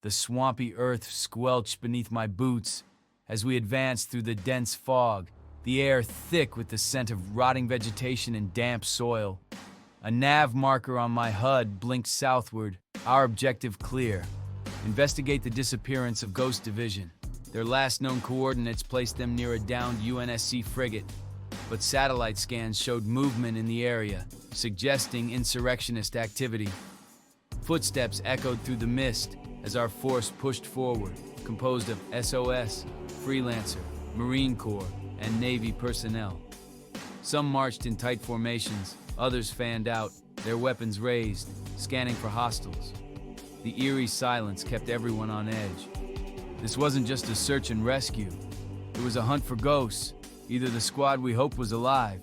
the swampy earth squelched beneath my boots as we advanced through the dense fog, the air thick with the scent of rotting vegetation and damp soil. A nav marker on my HUD blinked southward, our objective clear. Investigate the disappearance of Ghost Division. Their last known coordinates placed them near a downed UNSC frigate, but satellite scans showed movement in the area, suggesting insurrectionist activity. Footsteps echoed through the mist as our force pushed forward, composed of SOS, Freelancer, Marine Corps, and Navy personnel. Some marched in tight formations, others fanned out, their weapons raised, scanning for hostiles. The eerie silence kept everyone on edge. This wasn't just a search and rescue. It was a hunt for ghosts. Either the squad we hoped was alive,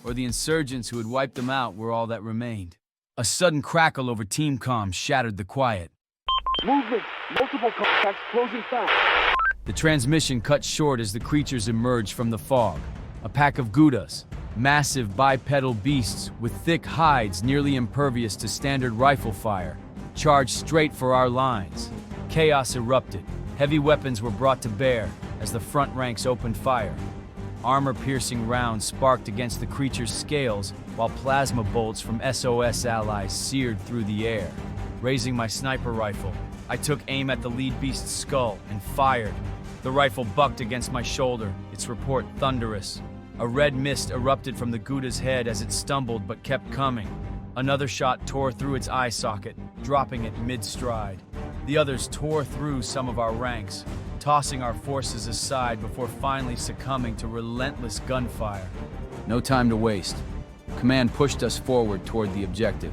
or the insurgents who had wiped them out were all that remained. A sudden crackle over team comms shattered the quiet. Movement! Multiple contacts closing fast. The transmission cut short as the creatures emerged from the fog. A pack of Goudas, massive bipedal beasts with thick hides nearly impervious to standard rifle fire, charged straight for our lines. Chaos erupted. Heavy weapons were brought to bear as the front ranks opened fire. Armor-piercing rounds sparked against the creature's scales, while plasma bolts from SOS allies seared through the air. Raising my sniper rifle, I took aim at the lead beast's skull and fired. The rifle bucked against my shoulder, its report thunderous. A red mist erupted from the Gouda's head as it stumbled but kept coming. Another shot tore through its eye socket, dropping it mid-stride. The others tore through some of our ranks, tossing our forces aside before finally succumbing to relentless gunfire. No time to waste. Command pushed us forward toward the objective.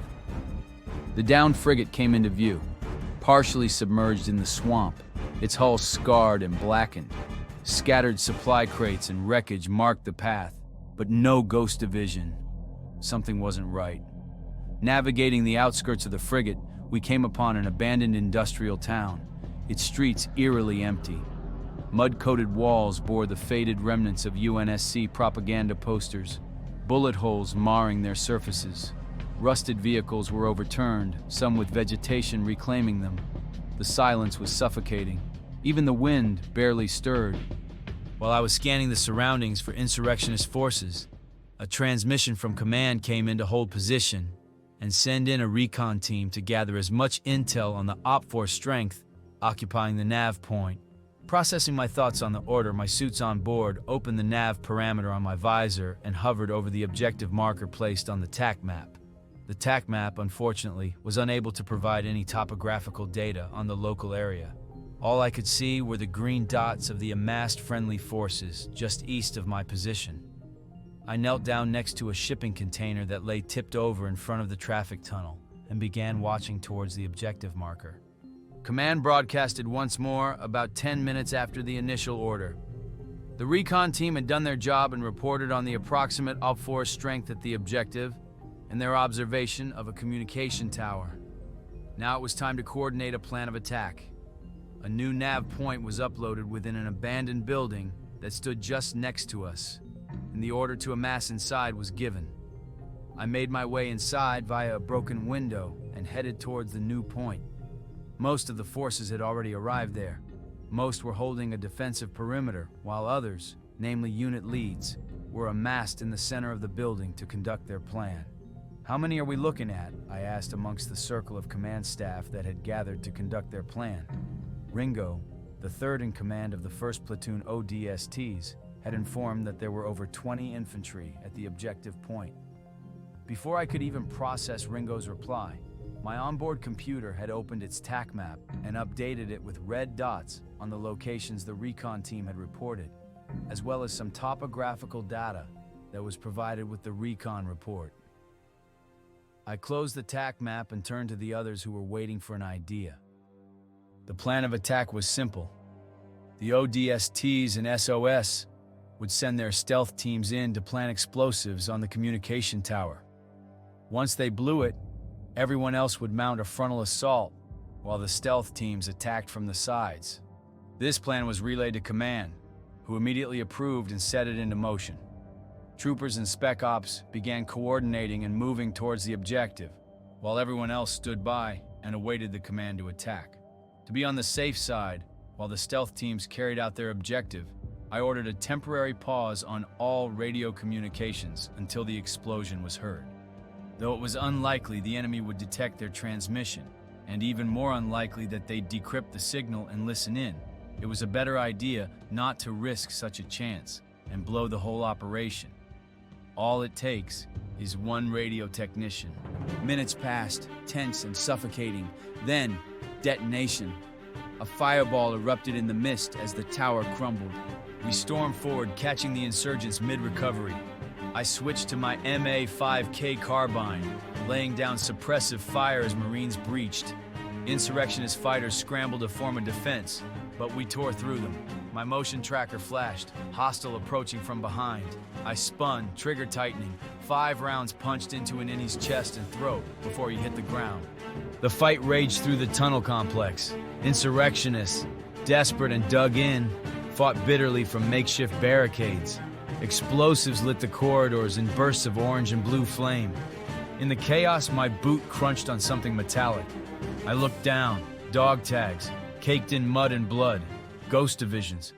The downed frigate came into view, partially submerged in the swamp, its hull scarred and blackened. Scattered supply crates and wreckage marked the path, but no Ghost Division. Something wasn't right. Navigating the outskirts of the frigate, we came upon an abandoned industrial town, its streets eerily empty. Mud-coated walls bore the faded remnants of UNSC propaganda posters, bullet holes marring their surfaces. Rusted vehicles were overturned, some with vegetation reclaiming them. The silence was suffocating. Even the wind barely stirred. While I was scanning the surroundings for insurrectionist forces, a transmission from command came in to hold position and send in a recon team to gather as much intel on the OPFOR strength occupying the nav point. Processing my thoughts on the order, my suits on board opened the nav parameter on my visor and hovered over the objective marker placed on the TAC map. The TAC map, unfortunately, was unable to provide any topographical data on the local area. All I could see were the green dots of the amassed friendly forces just east of my position. I knelt down next to a shipping container that lay tipped over in front of the traffic tunnel and began watching towards the objective marker. Command broadcasted once more about 10 minutes after the initial order. The recon team had done their job and reported on the approximate OPFOR strength at the objective and their observation of a communication tower. Now it was time to coordinate a plan of attack. A new nav point was uploaded within an abandoned building that stood just next to us, and the order to amass inside was given. I made my way inside via a broken window and headed towards the new point. Most of the forces had already arrived there. Most were holding a defensive perimeter, while others, namely unit leads, were amassed in the center of the building to conduct their plan. "How many are we looking at?" I asked amongst the circle of command staff that had gathered to conduct their plan. Ringo, the third in command of the 1st Platoon ODSTs, had informed that there were over 20 infantry at the objective point. Before I could even process Ringo's reply, my onboard computer had opened its TAC map and updated it with red dots on the locations the recon team had reported, as well as some topographical data that was provided with the recon report. I closed the TAC map and turned to the others who were waiting for an idea. The plan of attack was simple. The ODSTs and SOS would send their stealth teams in to plant explosives on the communication tower. Once they blew it, everyone else would mount a frontal assault while the stealth teams attacked from the sides. This plan was relayed to command, who immediately approved and set it into motion. Troopers and Spec Ops began coordinating and moving towards the objective, while everyone else stood by and awaited the command to attack. To be on the safe side, while the stealth teams carried out their objective, I ordered a temporary pause on all radio communications until the explosion was heard. Though it was unlikely the enemy would detect their transmission, and even more unlikely that they'd decrypt the signal and listen in, it was a better idea not to risk such a chance and blow the whole operation. All it takes is one radio technician. Minutes passed, tense and suffocating. Then, detonation. A fireball erupted in the mist as the tower crumbled. We stormed forward, catching the insurgents mid-recovery. I switched to my MA-5K carbine, laying down suppressive fire as Marines breached. Insurrectionist fighters scrambled to form a defense, but we tore through them. My motion tracker flashed, hostile approaching from behind. I spun, trigger tightening. 5 rounds punched into an innie's chest and throat before he hit the ground. The fight raged through the tunnel complex. Insurrectionists, desperate and dug in, fought bitterly from makeshift barricades. Explosives lit the corridors in bursts of orange and blue flame. In the chaos, my boot crunched on something metallic. I looked down. Dog tags, caked in mud and blood. Ghost divisions.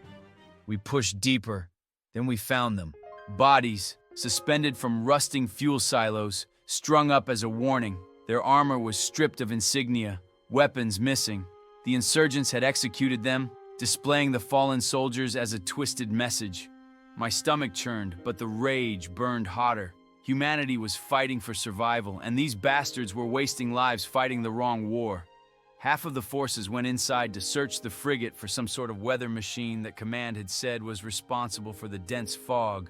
We pushed deeper. Then we found them. Bodies, suspended from rusting fuel silos, strung up as a warning. Their armor was stripped of insignia, weapons missing. The insurgents had executed them, displaying the fallen soldiers as a twisted message. My stomach churned, but the rage burned hotter. Humanity was fighting for survival, and these bastards were wasting lives fighting the wrong war. Half of the forces went inside to search the frigate for some sort of weather machine that Command had said was responsible for the dense fog.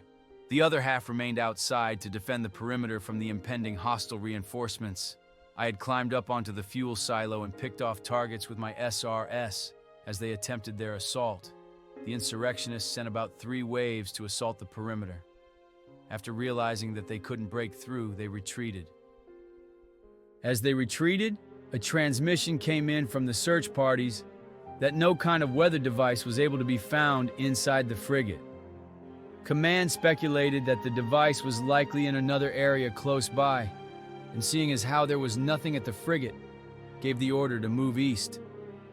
The other half remained outside to defend the perimeter from the impending hostile reinforcements. I had climbed up onto the fuel silo and picked off targets with my SRS as they attempted their assault. The insurrectionists sent about 3 waves to assault the perimeter. After realizing that they couldn't break through, they retreated. As they retreated, a transmission came in from the search parties that no kind of weather device was able to be found inside the frigate. Command speculated that the device was likely in another area close by, and seeing as how there was nothing at the frigate, gave the order to move east.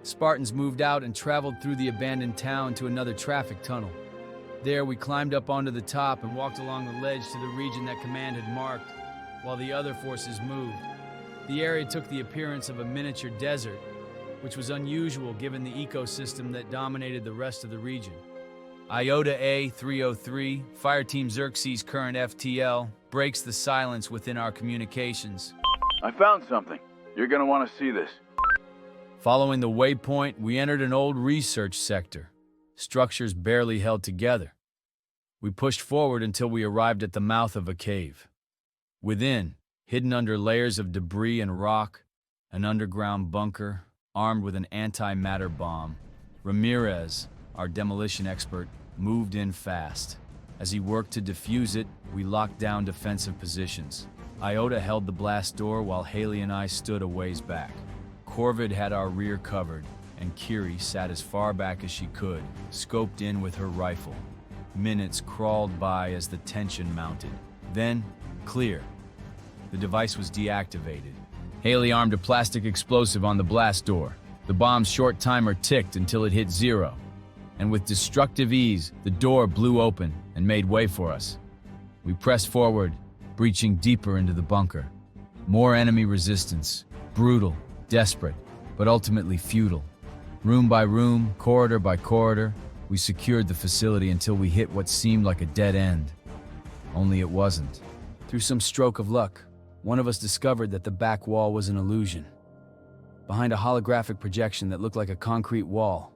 Spartans moved out and traveled through the abandoned town to another traffic tunnel. There we climbed up onto the top and walked along the ledge to the region that Command had marked, while the other forces moved. The area took the appearance of a miniature desert, which was unusual given the ecosystem that dominated the rest of the region. Iota A-303, Fireteam Xerxes current FTL, breaks the silence within our communications. I found something. You're gonna want to see this. Following the waypoint, we entered an old research sector, structures barely held together. We pushed forward until we arrived at the mouth of a cave. Within, hidden under layers of debris and rock, an underground bunker armed with an antimatter bomb. Ramirez, our demolition expert, moved in fast. As he worked to defuse it, we locked down defensive positions. Iota held the blast door while Haley and I stood a ways back. Corvid had our rear covered, and Kiri sat as far back as she could, scoped in with her rifle. Minutes crawled by as the tension mounted. Then, clear. The device was deactivated. Haley armed a plastic explosive on the blast door. The bomb's short timer ticked until it hit 0. And with destructive ease, the door blew open and made way for us. We pressed forward, breaching deeper into the bunker. More enemy resistance, brutal, desperate, but ultimately futile. Room by room, corridor by corridor, we secured the facility until we hit what seemed like a dead end. Only it wasn't. Through some stroke of luck, one of us discovered that the back wall was an illusion. Behind a holographic projection that looked like a concrete wall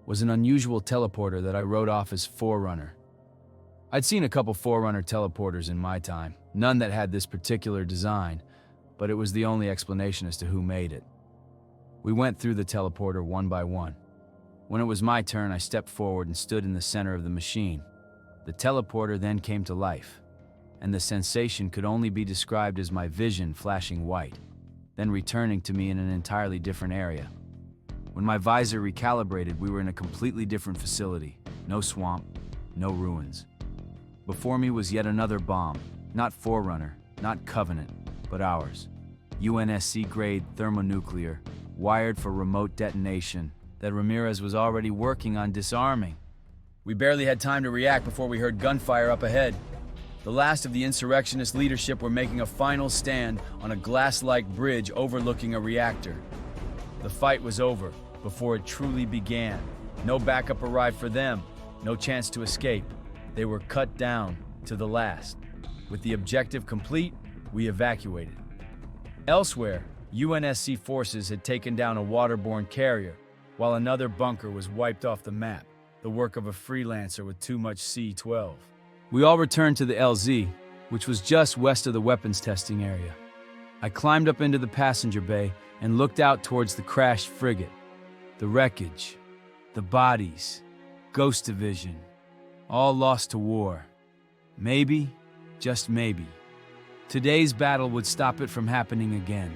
was an unusual teleporter that I wrote off as Forerunner. I'd seen a couple Forerunner teleporters in my time, none that had this particular design, but it was the only explanation as to who made it. We went through the teleporter one by one. When it was my turn, I stepped forward and stood in the center of the machine. The teleporter then came to life, and the sensation could only be described as my vision flashing white, then returning to me in an entirely different area. When my visor recalibrated, we were in a completely different facility. No swamp, no ruins. Before me was yet another bomb, not Forerunner, not Covenant, but ours. UNSC-grade thermonuclear, wired for remote detonation, that Ramirez was already working on disarming. We barely had time to react before we heard gunfire up ahead. The last of the insurrectionist leadership were making a final stand on a glass-like bridge overlooking a reactor. The fight was over before it truly began. No backup arrived for them, no chance to escape. They were cut down to the last. With the objective complete, we evacuated. Elsewhere, UNSC forces had taken down a waterborne carrier, while another bunker was wiped off the map, the work of a freelancer with too much C-12. We all returned to the LZ, which was just west of the weapons testing area. I climbed up into the passenger bay and looked out towards the crashed frigate. The wreckage, the bodies, Ghost Division, all lost to war. Maybe, just maybe, today's battle would stop it from happening again.